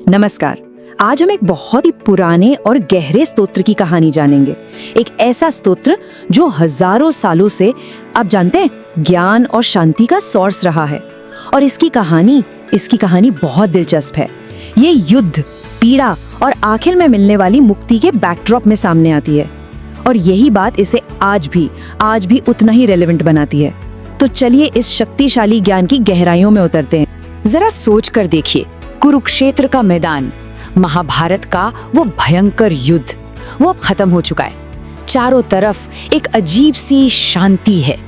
नमस्कार। आज हम एक बहुत ही पुराने और गहरे स्तोत्र की कहानी जानेंगे। एक ऐसा स्तोत्र जो हजारों सालों से, आप जानते हैं, ज्ञान और शांति का सोर्स रहा है। और इसकी कहानी बहुत दिलचस्प है। ये युद्ध, पीड़ा और आखिर में मिलने वाली मुक्ति के बैकड्रॉप में सामने आती है। और यही बात इसे आज भी उतना ही रेलेवेंट बनाती है। तो चलिए इस शक्तिशाली ज्ञान की गहराइयों में उतरते हैं। जरा सोच कर देखिए, कुरुक्षेत्र का मैदान, महाभारत का वो भयंकर युद्ध, वो अब खत्म हो चुका है। चारों तरफ एक अजीब सी शांति है,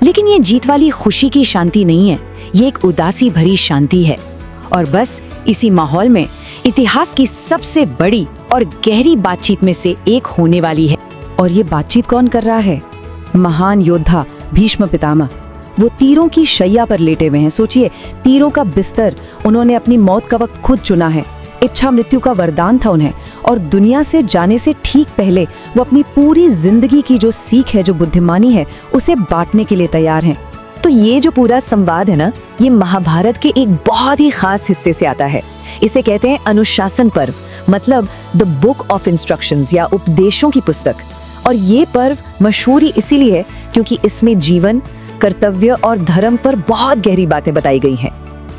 लेकिन ये जीत वाली खुशी की शांति नहीं है, ये एक उदासी भरी शांति है। और बस इसी माहौल में इतिहास की सबसे बड़ी और गहरी बातचीत में से एक होने वाली है। और ये बातचीत कौन कर रहा है? महान योद्धा भीष्म पितामह। वो तीरों की शैया पर लेटे हुए हैं। सोचिए, तीरों का बिस्तर, उन्होंने अपनी मौत का वक्त खुद चुना है। इच्छा मृत्यु का वरदान था उन्हें, और दुनिया से जाने से ठीक पहले वो अपनी पूरी जिंदगी की जो सीख है, जो बुद्धिमानी है, उसे बांटने के लिए तैयार हैं। तो ये जो पूरा संवाद है ना, ये महाभारत के एक बहुत ही खास हिस्से से आता है। इसे कहते हैं अनुशासन पर्व, मतलब द बुक ऑफ इंस्ट्रक्शंस या उपदेशों की पुस्तक। और ये पर्व मशहूर ही इसीलिए है क्योंकि इसमें जीवन, कर्तव्य और धर्म पर बहुत गहरी बातें बताई गई हैं।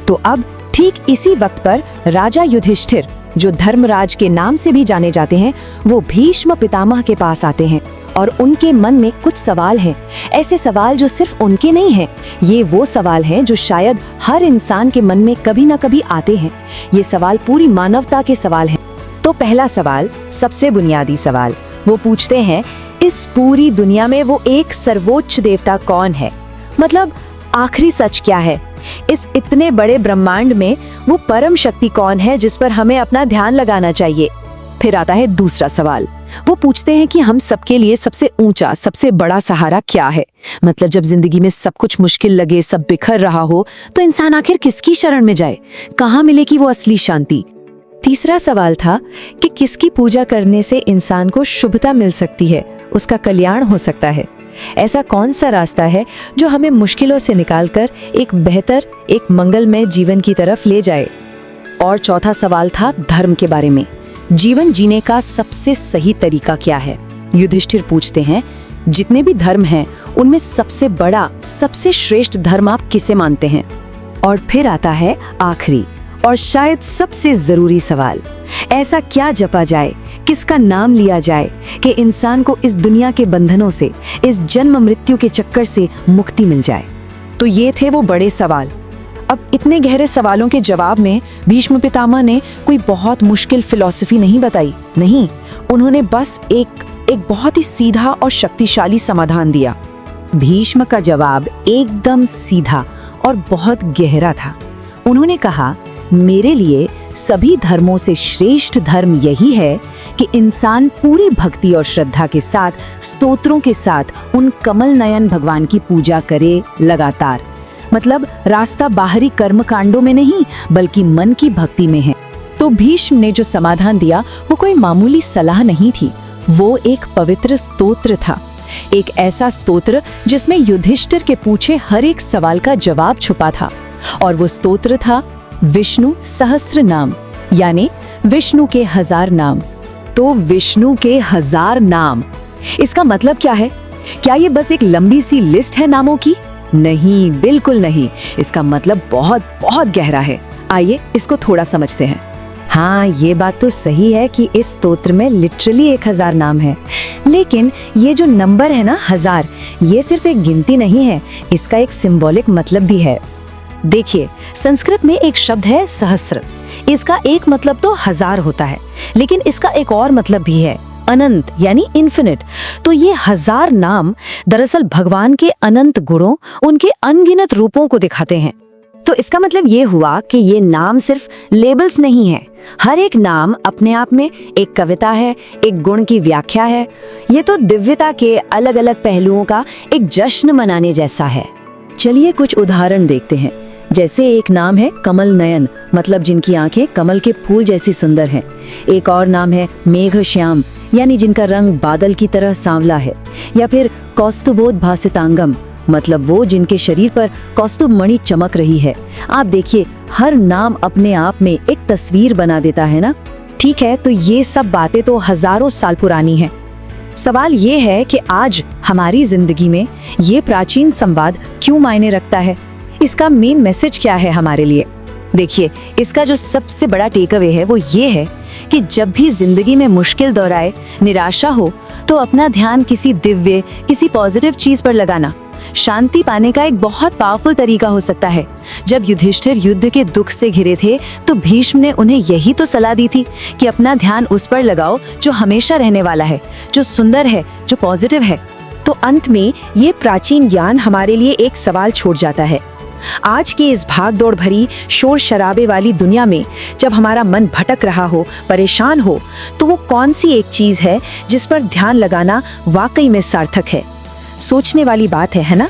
तो अब ठीक इसी वक्त पर राजा युधिष्ठिर, जो धर्मराज के नाम से भी जाने जाते हैं, वो भीष्म पितामह के पास आते हैं। और उनके मन में कुछ सवाल हैं, ऐसे सवाल जो सिर्फ उनके नहीं हैं, ये वो सवाल हैं जो शायद हर इंसान के मन में कभी ना कभी आते हैं। ये सवाल पूरी मानवता के सवाल हैं। तो पहला सवाल, सबसे बुनियादी सवाल, वो पूछते हैं, इस पूरी दुनिया में वो एक सर्वोच्च देवता कौन है? मतलब आखिरी सच क्या है? इस इतने बड़े ब्रह्मांड में वो परम शक्ति कौन है जिस पर हमें अपना ध्यान लगाना चाहिए? फिर आता है दूसरा सवाल। वो पूछते हैं कि हम सबके लिए सबसे ऊंचा, सबसे बड़ा सहारा क्या है? मतलब जब जिंदगी में सब कुछ मुश्किल लगे, सब बिखर रहा हो, तो इंसान आखिर किसकी शरण में जाए? कहाँ मिलेगी वो असली शांति? तीसरा सवाल था कि किसकी पूजा करने से इंसान को शुभता मिल सकती है, उसका कल्याण हो सकता है? ऐसा कौन सा रास्ता है जो हमें मुश्किलों से निकालकर एक बेहतर, एक मंगलमय जीवन की तरफ ले जाए? और चौथा सवाल था धर्म के बारे में। जीवन जीने का सबसे सही तरीका क्या है? युधिष्ठिर पूछते हैं, जितने भी धर्म हैं, उनमें सबसे बड़ा, सबसे श्रेष्ठ धर्म आप किसे मानते हैं? और फिर आता है आखिरी और शायद सबसे जरूरी सवाल, ऐसा क्या जपा जाए, किसका नाम लिया जाए कि इंसान को इस दुनिया के बंधनों से, इस जन्म मृत्यु के चक्कर से मुक्ति मिल जाए? तो ये थे वो बड़े सवाल। अब इतने गहरे सवालों के जवाब में भीष्म पितामह ने कोई बहुत मुश्किल फिलॉसफी नहीं बताई। नहीं, उन्होंने बस एक बहुत ही सीधा और शक्तिशाली समाधान दिया। भीष्म का जवाब एकदम सीधा और बहुत गहरा था। उन्होंने कहा, मेरे लिए सभी धर्मों से श्रेष्ठ धर्म यही है कि इंसान पूरी भक्ति और श्रद्धा के साथ, स्तोत्रों के साथ उन कमल नयन भगवान की पूजा करे लगातार। मतलब रास्ता बाहरी कर्म कांडों में नहीं, बल्कि मन की भक्ति में है। तो भीष्म ने जो समाधान दिया वो कोई मामूली सलाह नहीं थी, वो एक पवित्र स्तोत्र था। एक ऐसा स्तोत्र जिसमें युधिष्ठिर के पूछे हर एक सवाल का जवाब छुपा था। और वो स्तोत्र था विष्णु सहस्त्र नाम, यानी विष्णु के 1000 नाम। तो विष्णु के 1000 नाम, इसका मतलब क्या है? क्या ये बस एक लंबी सी लिस्ट है नामों की? नहीं, बिल्कुल नहीं। इसका मतलब बहुत बहुत गहरा है। आइए इसको थोड़ा समझते हैं। हाँ, ये बात तो सही है कि इस स्तोत्र में लिटरली 1000 नाम है, लेकिन ये जो नंबर है ना 1000, ये सिर्फ एक गिनती नहीं है, इसका एक सिंबॉलिक मतलब भी है। देखिए, संस्कृत में एक शब्द है सहस्त्र। इसका एक मतलब तो 1000 होता है, लेकिन इसका एक और मतलब भी है अनंत, यानी इन्फिनिट। तो ये 1000 नाम दरअसल भगवान के अनंत गुणों, उनके अनगिनत रूपों को दिखाते हैं। तो इसका मतलब ये हुआ कि ये नाम सिर्फ लेबल्स नहीं है, हर एक नाम अपने आप में एक कविता है, एक गुण की व्याख्या है। ये तो दिव्यता के अलग अलग पहलुओं का एक जश्न मनाने जैसा है। चलिए कुछ उदाहरण देखते हैं। जैसे एक नाम है कमल नयन, मतलब जिनकी आंखें कमल के फूल जैसी सुंदर हैं। एक और नाम है मेघ श्याम, यानी जिनका रंग बादल की तरह सांवला है। या फिर कौस्तुभोद्भासितांगम, मतलब वो जिनके शरीर पर कौस्तुभ मणि चमक रही है। आप देखिए, हर नाम अपने आप में एक तस्वीर बना देता है ना। ठीक है, तो ये सब बातें तो हजारों साल पुरानी हैं। सवाल ये है कि आज हमारी जिंदगी में ये प्राचीन संवाद क्यों मायने रखता है? इसका मेन मैसेज क्या है हमारे लिए? देखिए, इसका जो सबसे बड़ा टेक अवे है वो ये है कि जब भी जिंदगी में मुश्किल दौर आए, निराशा हो, तो अपना ध्यान किसी दिव्य, किसी पॉजिटिव चीज पर लगाना शांति पाने का एक बहुत पावरफुल तरीका हो सकता है। जब युधिष्ठिर युद्ध के दुख से घिरे थे तो भीष्म ने उन्हें यही तो सलाह दी थी कि अपना ध्यान उस पर लगाओ जो हमेशा रहने वाला है, जो सुंदर है, जो पॉजिटिव है। तो अंत में ये प्राचीन ज्ञान हमारे लिए एक सवाल छोड़ जाता है। आज की इस भागदौड़ भरी शोर शराबे वाली दुनिया में जब हमारा मन भटक रहा हो, परेशान हो, तो वो कौन सी एक चीज है जिस पर ध्यान लगाना वाकई में सार्थक है? सोचने वाली बात है ना?